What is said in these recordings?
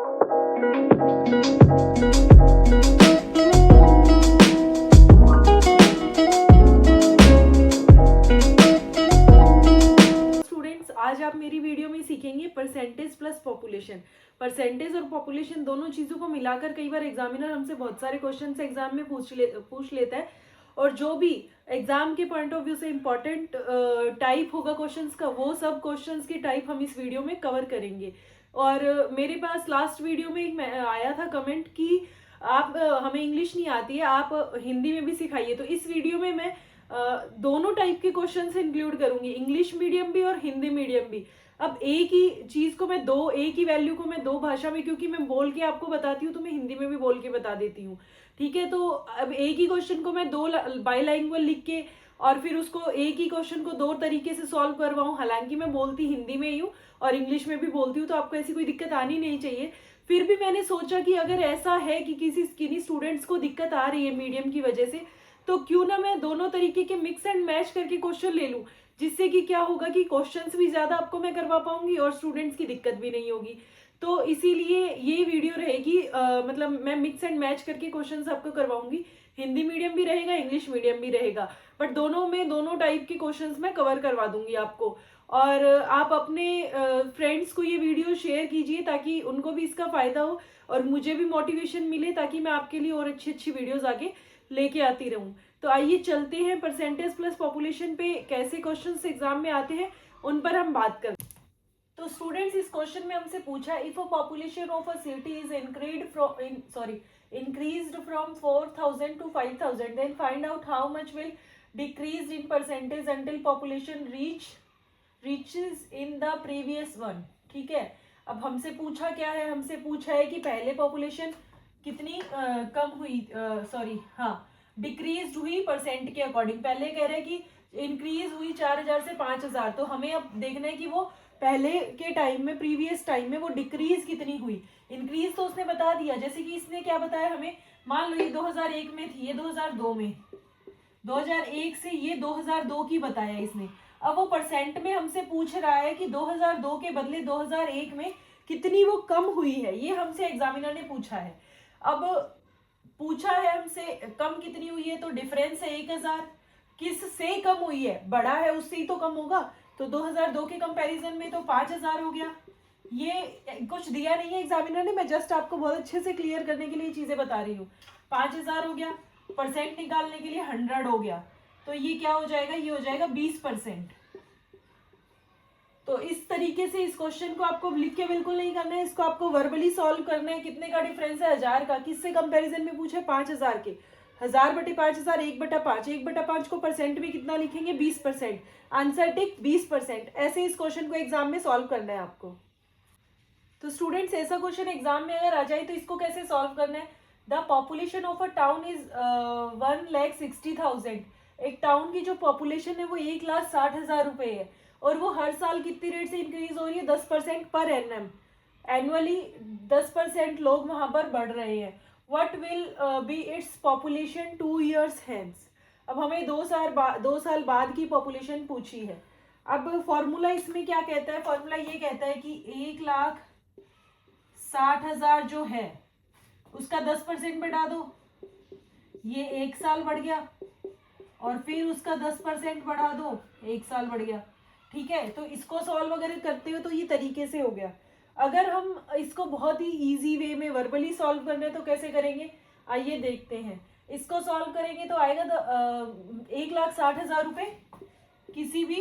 Students, आज आप मेरी वीडियो में सीखेंगे परसेंटेज प्लस पॉपुलेशन। परसेंटेज और पॉपुलेशन दोनों चीज़ों को मिलाकर कई बार एग्जामिनर हमसे बहुत सारे क्वेश्चन एग्जाम में पूछ लेता है, और जो भी एग्जाम के पॉइंट ऑफ व्यू से इम्पोर्टेंट टाइप होगा क्वेश्चंस का, वो सब क्वेश्चंस की टाइप हम इस वीडियो में कवर करेंगे। और मेरे पास लास्ट वीडियो में एक आया था कमेंट कि आप हमें इंग्लिश नहीं आती है, आप हिंदी में भी सिखाइए। तो इस वीडियो में मैं दोनों टाइप के क्वेश्चंस इंक्लूड करूंगी, इंग्लिश मीडियम भी और हिंदी मीडियम भी। अब एक ही चीज को मैं एक ही वैल्यू को मैं दो भाषा में, क्योंकि मैं बोल के आपको बताती हूँ तो मैं हिंदी में भी बोल के बता देती हूँ, ठीक है। तो अब एक ही क्वेश्चन को मैं दो बाईलैंग्वेज लिख के और फिर उसको एक ही क्वेश्चन को दो तरीके से सॉल्व करवाऊँ, हालांकि मैं बोलती हिंदी में ही हूँ और इंग्लिश में भी बोलती हूँ, तो आपको ऐसी कोई दिक्कत आनी नहीं चाहिए। फिर भी मैंने सोचा कि अगर ऐसा है कि किन्हीं स्टूडेंट्स को दिक्कत आ रही है मीडियम की वजह से, तो क्यों ना मैं दोनों तरीके के मिक्स एंड मैच करके क्वेश्चन ले लूं, जिससे कि क्या होगा कि क्वेश्चंस भी ज्यादा आपको मैं करवा पाऊंगी और स्टूडेंट्स की दिक्कत भी नहीं होगी। तो इसीलिए ये वीडियो रहेगी, मतलब मैं मिक्स एंड मैच करके क्वेश्चंस आपको करवाऊंगी। हिंदी मीडियम भी रहेगा, इंग्लिश मीडियम भी रहेगा, बट दोनों में दोनों टाइप के क्वेश्चंस मैं कवर करवा दूंगी आपको। और आप अपने फ्रेंड्स को ये वीडियो शेयर कीजिए ताकि उनको भी इसका फायदा हो और मुझे भी मोटिवेशन मिले, ताकि मैं आपके लिए और अच्छी अच्छी वीडियोस आगे लेके आती रहूं। तो आइए चलते हैं परसेंटेज प्लस पॉपुलेशन पे कैसे क्वेश्चंस एग्जाम में आते हैं, उन पर हम बात करते हैं। तो स्टूडेंट्स, इस क्वेश्चन में हमसे पूछा है, if a population of a city is increased from 4,000 to 5,000, then find out how much will decrease in percentage until population reaches in the previous one। ठीक है। अब हमसे पूछा क्या है, हमसे पूछा है कि पहले पॉपुलेशन कितनी कम हुई, डिक्रीज हुई परसेंट के अकॉर्डिंग। पहले कह रहे हैं कि इंक्रीज हुई 4,000 से 5,000, तो हमें अब देखना है कि वो पहले के टाइम में, प्रीवियस टाइम में वो डिक्रीज कितनी हुई। इंक्रीज तो उसने बता दिया, जैसे कि इसने क्या बताया हमें, मान लो ये 2001 में थी, ये 2002 में, 2001 से ये 2002 की बताया इसने। अब वो परसेंट में हमसे पूछ रहा है कि 2002 के बदले 2001 में कितनी वो कम हुई है, ये हमसे एग्जामिनर ने पूछा है। अब पूछा है हमसे कम कितनी हुई है, तो डिफरेंस है 1,000। किस से कम हुई है, बड़ा है उससे ही तो कम होगा, तो 2002 के कंपैरिजन में तो 5,000 हो गया। ये कुछ दिया नहीं है एग्जामिनर ने, मैं जस्ट आपको बहुत अच्छे से क्लियर करने के लिए चीजें बता रही हूँ। 5,000 हो गया, परसेंट निकालने के लिए 100 हो गया, तो ये क्या हो जाएगा, ये हो जाएगा 20%। तो इस तरीके से इस क्वेश्चन को आपको लिख के बिल्कुल नहीं करना है, इसको आपको वर्बली सॉल्व करना है। कितने का डिफरेंस है, 1,000 का। किससे कंपैरिजन में पूछे, 5,000 के। 1,000 बटे 5,000, 1/5। 1/5 को परसेंट में कितना लिखेंगे, 20%। Answer tick 20%। ऐसे इस क्वेश्चन को एग्जाम में सॉल्व करना है आपको। तो स्टूडेंट्स, ऐसा क्वेश्चन एग्जाम में अगर आ जाए तो इसको कैसे सॉल्व करना है। The population of a town is 1,60,000। एक टाउन की जो पॉपुलेशन है वो 1,60,000 रुपए है, और वो हर साल कितनी रेट से इंक्रीज हो रही है, 10% पर एनम। एनुअली 10% लोग वहां पर बढ़ रहे हैं। What will be its population 2 years hence। अब हमें 2 साल बाद की पॉपुलेशन पूछी है। अब फॉर्मूला इसमें क्या कहता है, फॉर्मूला ये कहता है कि 1,60,000 जो है उसका 10% बढ़ा दो, ये 1 साल बढ़ गया, और फिर उसका 10% बढ़ा दो, 1 साल बढ़ गया। ठीक है। तो इसको सॉल्व अगर करते हो तो ये तरीके से हो गया। अगर हम इसको बहुत ही इजी वे में वर्बली सॉल्व करना है तो कैसे करेंगे, आइए देखते हैं। इसको सॉल्व करेंगे तो आएगा 1,60,000 रुपए किसी भी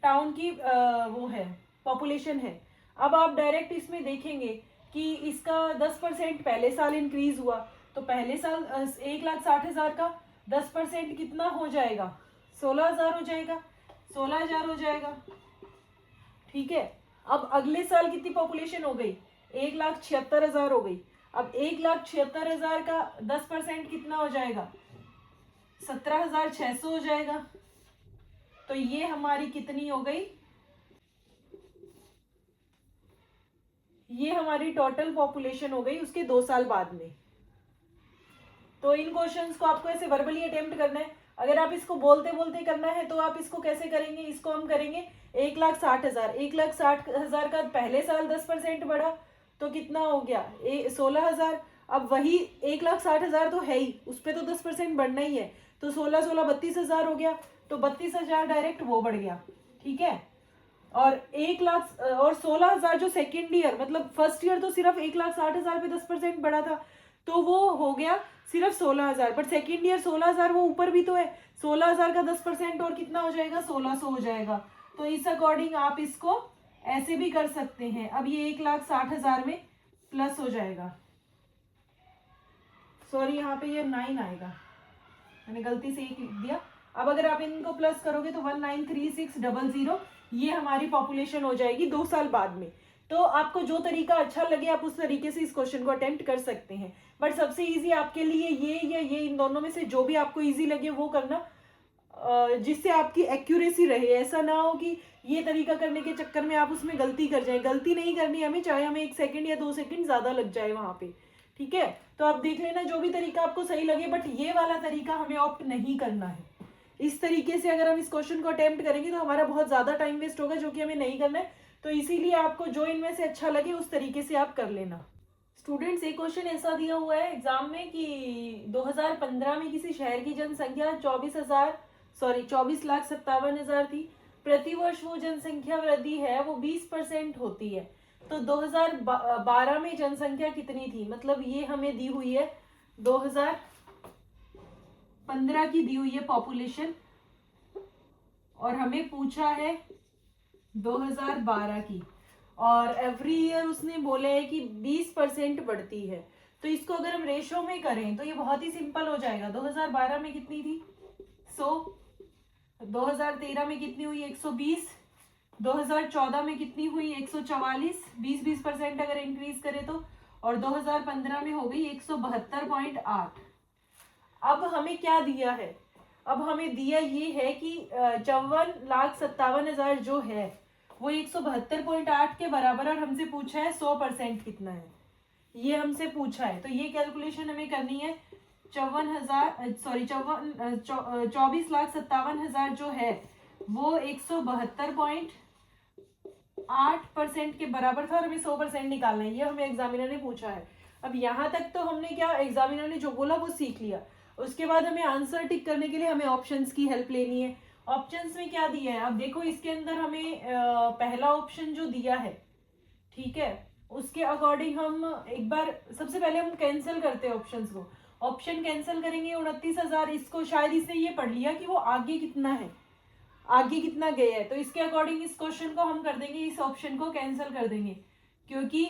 टाउन की वो है, पॉपुलेशन है। अब आप डायरेक्ट इसमें देखेंगे कि इसका 10% पहले साल इंक्रीज हुआ, तो पहले साल 1,60,000 का 10% कितना हो जाएगा, 16,000 हो जाएगा, 16,000 हो जाएगा। ठीक है। अब अगले साल कितनी पॉपुलेशन हो गई, 1,76,000 हो गई। अब 1,76,000 का 10% कितना हो जाएगा, 17,600 हो जाएगा। तो ये हमारी कितनी हो गई, ये हमारी टोटल पॉपुलेशन हो गई उसके 2 साल बाद में। तो इन क्वेश्चंस को आपको ऐसे वर्बली अटेम्प्ट करना है। अगर आप इसको बोलते बोलते करना है तो आप इसको कैसे करेंगे, इसको हम करेंगे 1,60,000। 1,60,000 का पहले साल 10% बढ़ा तो कितना हो गया 16,000। अब वही 1,60,000 तो है ही, उस पर तो 10% बढ़ना ही है, तो 16 32,000 हो गया, तो 32,000 डायरेक्ट वो बढ़ गया। ठीक है, और 1,00,000 और 16,000 जो सेकेंड ईयर, मतलब फर्स्ट ईयर तो सिर्फ 1,60,000 पे 10% बढ़ा था, तो वो हो गया सिर्फ 16,000, बट सेकेंड ईयर 16,000 वो ऊपर भी तो है, 16,000 का 10% और कितना हो जाएगा 1,600 हो जाएगा। तो इस अकॉर्डिंग आप इसको ऐसे भी कर सकते हैं। अब ये 1,60,000 में प्लस हो जाएगा, सॉरी यहाँ पे ये 9 आएगा, मैंने गलती से 1 लिख दिया। अब अगर आप इनको प्लस करोगे तो 193600 ये हमारी पॉपुलेशन हो जाएगी 2 साल बाद में। तो आपको जो तरीका अच्छा लगे आप उस तरीके से इस क्वेश्चन को अटेम्प्ट कर सकते हैं, बट सबसे इजी आपके लिए ये या ये, इन दोनों में से जो भी आपको इजी लगे वो करना, जिससे आपकी एक्यूरेसी रहे। ऐसा ना हो कि ये तरीका करने के चक्कर में आप उसमें गलती कर जाए। गलती नहीं करनी हमें, चाहे हमें 1 सेकंड या 2 सेकंड ज्यादा लग जाए वहां पे। ठीक है, तो आप देख लेना जो भी तरीका आपको सही लगे, बट ये वाला तरीका हमें ऑप्ट नहीं करना है। इस तरीके से अगर हम इस क्वेश्चन को अटेम्प्ट करेंगे तो हमारा बहुत ज्यादा टाइम वेस्ट होगा, जो कि हमें नहीं करना है। तो इसीलिए आपको जो इनमें से अच्छा लगे उस तरीके से आप कर लेना। स्टूडेंट्स, एक क्वेश्चन ऐसा दिया हुआ है एग्जाम में कि 2015 में किसी शहर की जनसंख्या 24,57,000 थी। प्रतिवर्ष वो जनसंख्या वृद्धि है वो 20% होती है। तो 2012 में जनसंख्या कितनी थी, मतलब ये हमें दी हुई है 2015 की दी हुई है पॉपुलेशन, और हमें पूछा है 2012 की, और एवरी ईयर उसने बोला है कि 20% बढ़ती है। तो इसको अगर हम रेशो में करें तो ये बहुत ही सिंपल हो जाएगा। 2012 में कितनी थी 100, 2013 में कितनी हुई 120, 2014 में कितनी हुई 144, 20% अगर इंक्रीज करें तो, और 2015 में हो गई 172.8। अब हमें क्या दिया है, अब हमें दिया ये है कि 54,57,000 जो है वो 172.8 के बराबर, और हमसे पूछा है 100% कितना है, ये हमसे पूछा है। तो ये कैलकुलेशन हमें करनी है। 24,57,000 जो है वो 172.8% के बराबर था, और हमें 100% निकालना है, ये हमें एग्जामिनर ने पूछा है। अब यहाँ तक तो हमने क्या, एग्जामिनर ने जो बोला वो सीख लिया। उसके बाद हमें आंसर टिक करने के लिए हमें ऑप्शंस की हेल्प लेनी है। ऑप्शंस में क्या दिया है, अब देखो इसके अंदर हमें पहला ऑप्शन जो दिया है, ठीक है, उसके अकॉर्डिंग हम एक बार सबसे पहले हम कैंसिल करते हैं ऑप्शंस को। ऑप्शन कैंसिल करेंगे 29,000, इसको शायद इसने ये पढ़ लिया कि वो आगे कितना है, आगे कितना गया है, तो इसके अकॉर्डिंग इस क्वेश्चन को हम कर देंगे, इस ऑप्शन को कैंसिल कर देंगे, क्योंकि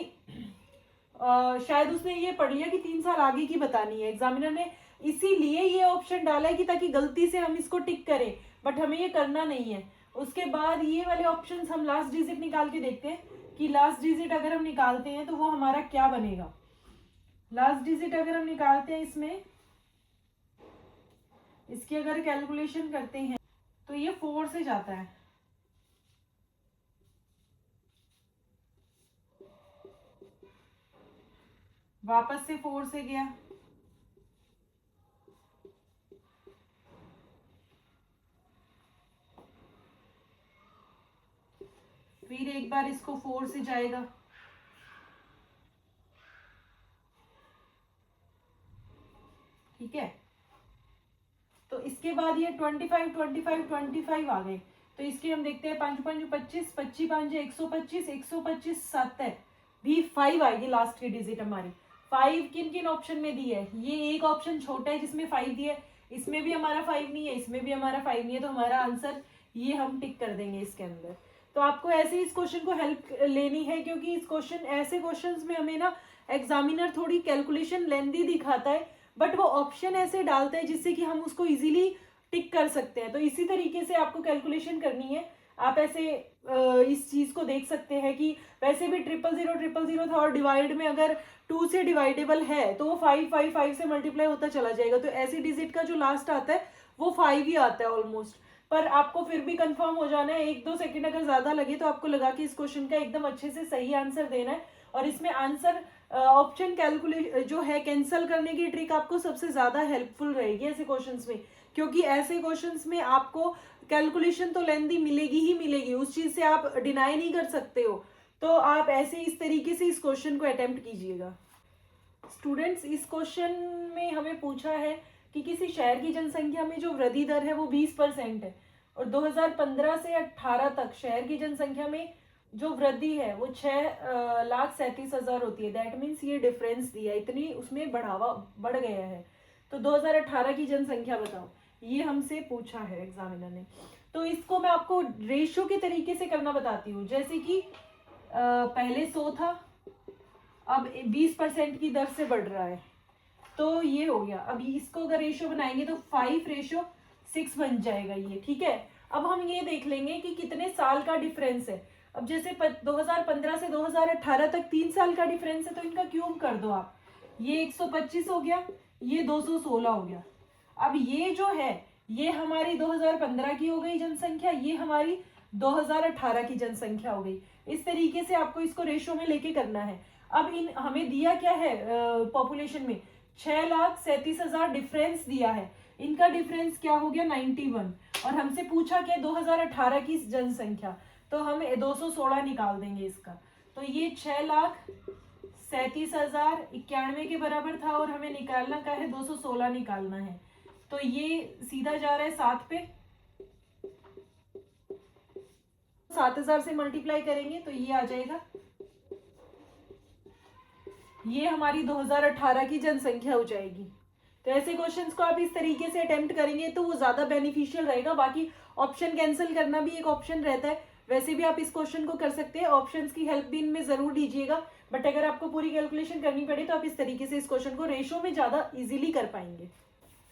शायद उसने ये पढ़ लिया कि 3 साल आगे की बतानी है। एग्जामिनर ने इसीलिए ये ऑप्शन डाला है कि ताकि गलती से हम इसको टिक करें, बट हमें ये करना नहीं है। उसके बाद ये वाले ऑप्शंस हम लास्ट डिजिट निकाल के देखते हैं कि लास्ट डिजिट अगर हम निकालते हैं तो वो हमारा क्या बनेगा। लास्ट डिजिट अगर हम निकालते हैं इसमें, इसकी अगर कैलकुलेशन करते हैं तो ये 4 से जाता है। वापस से 4 से गया, फिर एक बार इसको 4 से जाएगा, ठीक है। तो इसके बाद ये 25 25 25 आ गए। तो इसके हम देखते हैं 5 5 25, 25 5 125, 125 7 है, भी 5 आएगी लास्ट की डिजिट हमारी। 5 किन किन ऑप्शन में दी है, ये एक ऑप्शन छोटा है जिसमें 5 दिया है, इसमें भी हमारा 5 नहीं है, इसमें भी हमारा 5 नहीं है, तो हमारा आंसर ये हम टिक कर देंगे इसके अंदर। तो आपको ऐसे इस क्वेश्चन को हेल्प लेनी है, क्योंकि इस क्वेश्चन, ऐसे क्वेश्चंस में हमें ना एग्जामिनर थोड़ी कैलकुलेशन लेंदी दिखाता है, बट वो ऑप्शन ऐसे डालता है जिससे कि हम उसको इजीली टिक कर सकते हैं। तो इसी तरीके से आपको कैलकुलेशन करनी है। आप ऐसे इस चीज को देख सकते हैं कि वैसे भी 000 था, और डिवाइड में अगर 2 से डिवाइडेबल है तो वो 5 5 5 से मल्टीप्लाई होता चला जाएगा। तो ऐसी डिजिट का जो लास्ट आता है वो 5 ही आता है ऑलमोस्ट। पर आपको फिर भी कंफर्म हो जाना है, 1-2 सेकंड अगर ज्यादा लगे तो आपको लगा कि इस क्वेश्चन का एकदम अच्छे से सही आंसर देना है। और इसमें आंसर ऑप्शन कैलकुलेट जो है कैंसिल करने की ट्रिक आपको सबसे ज्यादा हेल्पफुल रहेगी ऐसे क्वेश्चंस में, क्योंकि ऐसे क्वेश्चंस में आपको कैलकुलेशन तो लेंथी मिलेगी ही मिलेगी, उस चीज से आप डिनाई नहीं कर सकते हो। तो आप ऐसे इस तरीके से इस क्वेश्चन को अटेम्प्ट कीजिएगा। स्टूडेंट्स, इस क्वेश्चन में हमें पूछा है कि किसी शहर की जनसंख्या में जो वृद्धि दर है वो 20% है, और 2015 से 18 तक शहर की जनसंख्या में जो वृद्धि है वो 6,37,000 होती है। दैट मीन्स ये डिफरेंस दिया, इतनी उसमें बढ़ावा बढ़ गया है। तो 2018 की जनसंख्या बताओ, ये हमसे पूछा है एग्जामिनर ने। तो इसको मैं आपको रेशियो के तरीके से करना बताती हूँ। जैसे कि पहले 100 था, अब 20% की दर से बढ़ रहा है, तो ये हो गया। अब इसको अगर रेशियो बनाएंगे तो 5:6 बन जाएगा ये, ठीक है। अब हम ये देख लेंगे कि कितने साल का डिफरेंस है। अब जैसे 2015 से 2018 तक 3 साल का डिफरेंस है, तो इनका क्यूब कर दो आप। ये 125 हो गया, ये 216 हो गया। अब ये जो है ये हमारी 2015 की हो गई जनसंख्या, ये हमारी 2018 की जनसंख्या हो गई। इस तरीके से आपको इसको रेशियो में लेके करना है। अब इन हमें दिया क्या है पॉपुलेशन में 6,37,000 डिफरेंस दिया है, इनका डिफरेंस क्या हो गया 91, और हमसे पूछा क्या 2018 की जनसंख्या, तो हम 216 निकाल देंगे इसका। तो ये 6,37,091 के बराबर था, और हमें निकालना क्या है 216 निकालना है। तो ये सीधा जा रहा है 7 पे, 7,000 से मल्टीप्लाई करेंगे तो ये आ जाएगा, ये हमारी 2018 की जनसंख्या हो जाएगी। तो ऐसे क्वेश्चंस को आप इस तरीके से अटेम्प्ट करेंगे तो वो ज्यादा बेनिफिशियल रहेगा। बाकी ऑप्शन कैंसिल करना भी एक ऑप्शन रहता है, वैसे भी आप इस क्वेश्चन को कर सकते हैं। ऑप्शंस की हेल्प भी इनमें जरूर लीजिएगा, बट अगर आपको पूरी कैलकुलेशन करनी पड़े तो आप इस तरीके से इस क्वेश्चन को रेशियो में ज्यादा इजीली कर पाएंगे।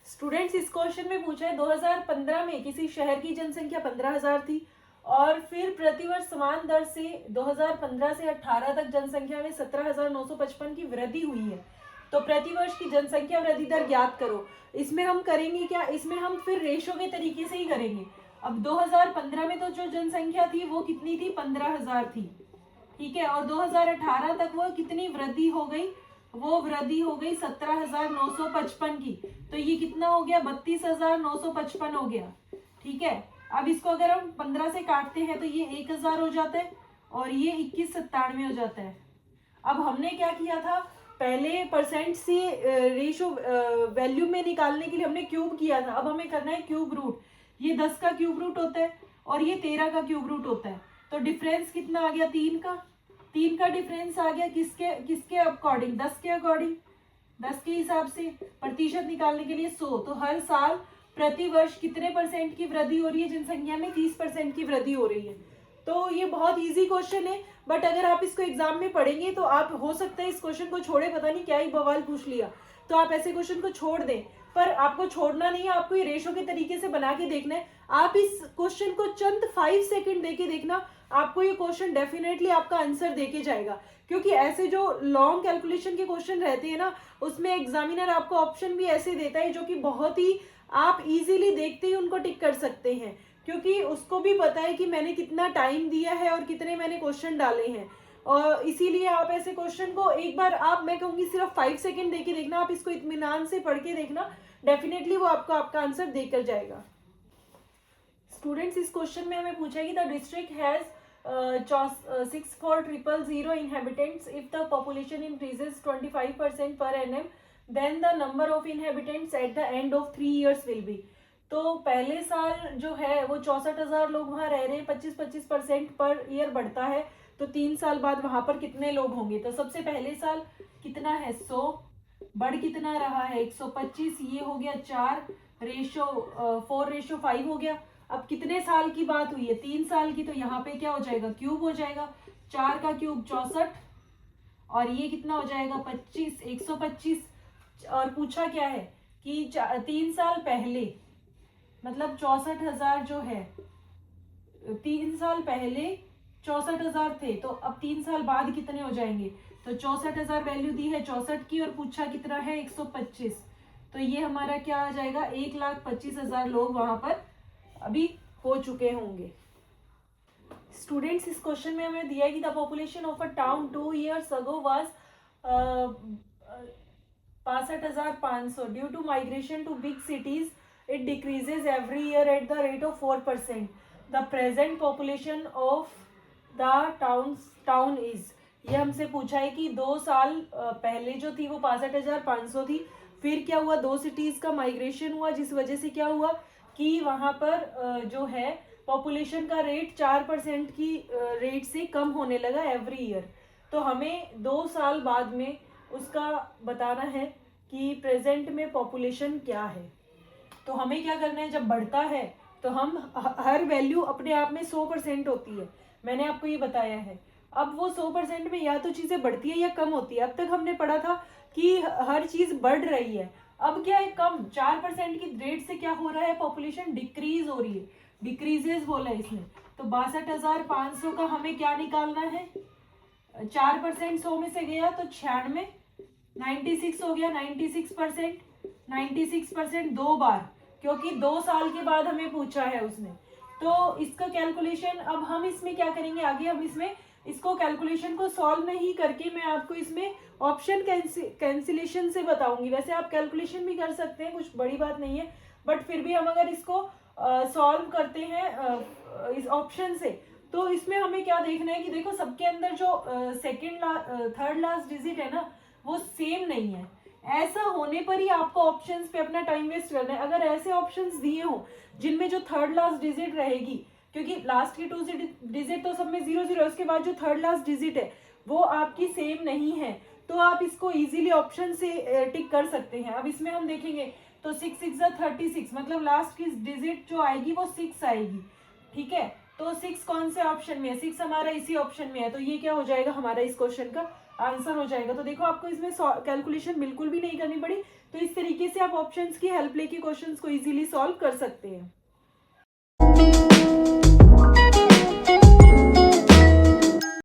स्टूडेंट्स, इस क्वेश्चन में पूछा है 2015 में किसी शहर की जनसंख्या 15,000 थी, और फिर प्रतिवर्ष समान दर से 2015 से 18 तक जनसंख्या में 17,955 की वृद्धि हुई है। तो प्रतिवर्ष की जनसंख्या वृद्धि दर ज्ञात करो। इसमें हम करेंगे क्या, इसमें हम फिर रेशो के तरीके से ही करेंगे। अब 2015 में तो जो जनसंख्या थी वो कितनी थी 15,000 थी, ठीक है, और 2018 तक वो कितनी वृद्धि हो गई, वो वृद्धि हो गई 17,955 की। तो ये कितना हो गया 32,955 हो गया, ठीक है। अब इसको अगर हम 15 से काटते हैं तो ये 1,000 हो जाता है, और ये 2197 हो जाता है। अब हमने क्या किया था, पहले परसेंट से रेशो वैल्यू में निकालने के लिए हमने क्यूब किया था, अब हमें करना है क्यूब रूट। ये 10 का क्यूब रूट होता है, और ये 13 का क्यूब रूट होता है। तो डिफरेंस कितना आ गया 3 का डिफरेंस आ गया, किसके अकॉर्डिंग 10 के अकॉर्डिंग, 10 के हिसाब से। प्रतिशत निकालने के लिए 100, तो हर साल प्रति वर्ष कितने परसेंट की वृद्धि हो रही है जनसंख्या में, 30% की वृद्धि हो रही है। तो ये बहुत इजी क्वेश्चन है, बट अगर आप इसको एग्जाम में पढ़ेंगे तो आप हो सकता है इस क्वेश्चन को छोड़े, पता नहीं क्या ही बवाल पूछ लिया, तो आप ऐसे क्वेश्चन को छोड़ दें। पर आपको छोड़ना नहीं है, आपको ये रेशो के तरीके से बना के देखना है। आप इस क्वेश्चन को चंद 5 सेकंड देके देखना, आपको ये क्वेश्चन डेफिनेटली आपका आंसर देके जाएगा। क्योंकि ऐसे जो लॉन्ग कैलकुलेशन के क्वेश्चन रहते हैं ना, उसमें एग्जामिनर आपको ऑप्शन भी ऐसे देता है जो कि बहुत ही आप इजीली देखते ही उनको टिक कर सकते हैं, क्योंकि उसको भी पता है कि मैंने कितना टाइम दिया है और कितने मैंने क्वेश्चन डाले हैं। और इसीलिए आप ऐसे क्वेश्चन को एक बार आप, मैं कहूंगी सिर्फ 5 सेकंड देके देखना, आप इसको इत्मीनान से पढ़ के देखना, डेफिनेटली वो आपको आपका आंसर देकर जाएगा। स्टूडेंट्स, इस क्वेश्चन में हमें पूछा कि the district has 64,000 inhabitants. If the population increases 25% per annum, then the number of inhabitants at the end of 3 years will be. तो पहले साल जो है वो 64,000 लोग वहाँ रह रहे हैं, 25% पर ईयर बढ़ता है, तो 3 साल बाद वहां पर कितने लोग होंगे। तो सबसे पहले साल कितना है 100, बढ़ कितना रहा है 125, ये हो गया 4:5 हो गया। अब कितने साल की बात हुई है 3 साल की, तो यहाँ पे क्या हो जाएगा क्यूब हो जाएगा, 4 का क्यूब 64, और ये कितना हो जाएगा 25, 125। और पूछा क्या है कि 3 साल पहले, मतलब 64,000 जो है, 3 साल पहले 64,000 थे, तो अब 3 साल बाद कितने हो जाएंगे, तो 64,000 वैल्यू दी है 64 की, और पूछा कितना है 125, तो ये हमारा क्या आ जाएगा 1,25,000 लोग वहां पर अभी हो चुके होंगे। स्टूडेंट्स, इस क्वेश्चन में हमें दिया है कि the population of a town 2 years ago was 65,500 due to migration to big cities it decreases every year at the rate of 4%. The present population of the town is, ये हमसे पूछा है कि 2 साल पहले जो थी वो 65,500 थी, फिर क्या हुआ, 2 सिटीज का माइग्रेशन हुआ जिस वजह से क्या हुआ कि वहां पर जो है पॉपुलेशन का रेट 4% की रेट से कम होने लगा एवरी ईयर. तो हमें 2 साल बाद में उसका बताना है कि प्रेजेंट में पॉपुलेशन क्या है. तो हमें क्या करना है, जब बढ़ता है तो हम हर वैल्यू अपने आप में 100% होती है, मैंने आपको ये बताया है. अब वो 100% में या तो चीजें बढ़ती है या कम होती है. अब तक हमने पढ़ा था कि हर चीज बढ़ रही है, अब क्या है कम, 4% की रेट से क्या हो रहा है, पॉपुलेशन डिक्रीज हो रही है, डिक्रीजेस बोला है इसने. तो 62,500 का हमें क्या निकालना है, 4% 100 में से गया तो 96, 96 हो गया, 96%, 96% 2 बार, क्योंकि 2 साल के बाद हमें पूछा है उसने. तो इसका कैलकुलेशन अब हम इसमें क्या करेंगे, आगे हम इसमें इसको कैलकुलेशन को सॉल्व नहीं करके मैं आपको इसमें ऑप्शन कैंसिलेशन से बताऊंगी. वैसे आप कैलकुलेशन भी कर सकते हैं, कुछ बड़ी बात नहीं है, बट फिर भी हम अगर इसको सॉल्व करते हैं इस ऑप्शन से, तो इसमें हमें क्या देखना है कि देखो सबके अंदर जो थर्ड लास्ट डिजिट है ना वो सेम नहीं है. ऐसा होने पर ही आपको ऑप्शंस पे अपना टाइम वेस्ट करना है. अगर ऐसे ऑप्शंस दिए हो जिनमें जो थर्ड लास्ट डिजिट रहेगी, क्योंकि लास्ट की 2 डिजिट तो सब में 0 है, उसके बाद जो थर्ड लास्ट डिजिट है वो आपकी सेम नहीं है, तो आप इसको इजीली ऑप्शन से टिक कर सकते हैं. अब इसमें हम देखेंगे तो 6 6 36, मतलब लास्ट की डिजिट जो आएगी वो 6 आएगी. ठीक है, तो 6 कौन से ऑप्शन में है, 6 हमारा इसी ऑप्शन में है, तो ये क्या हो जाएगा, हमारा इस क्वेश्चन का आंसर हो जाएगा. तो देखो आपको इसमें कैलकुलेशन बिल्कुल भी नहीं करनी पड़ी, तो इस तरीके से आप ऑप्शंस की हेल्प लेके क्वेश्चंस को इजीली सॉल्व कर सकते हैं.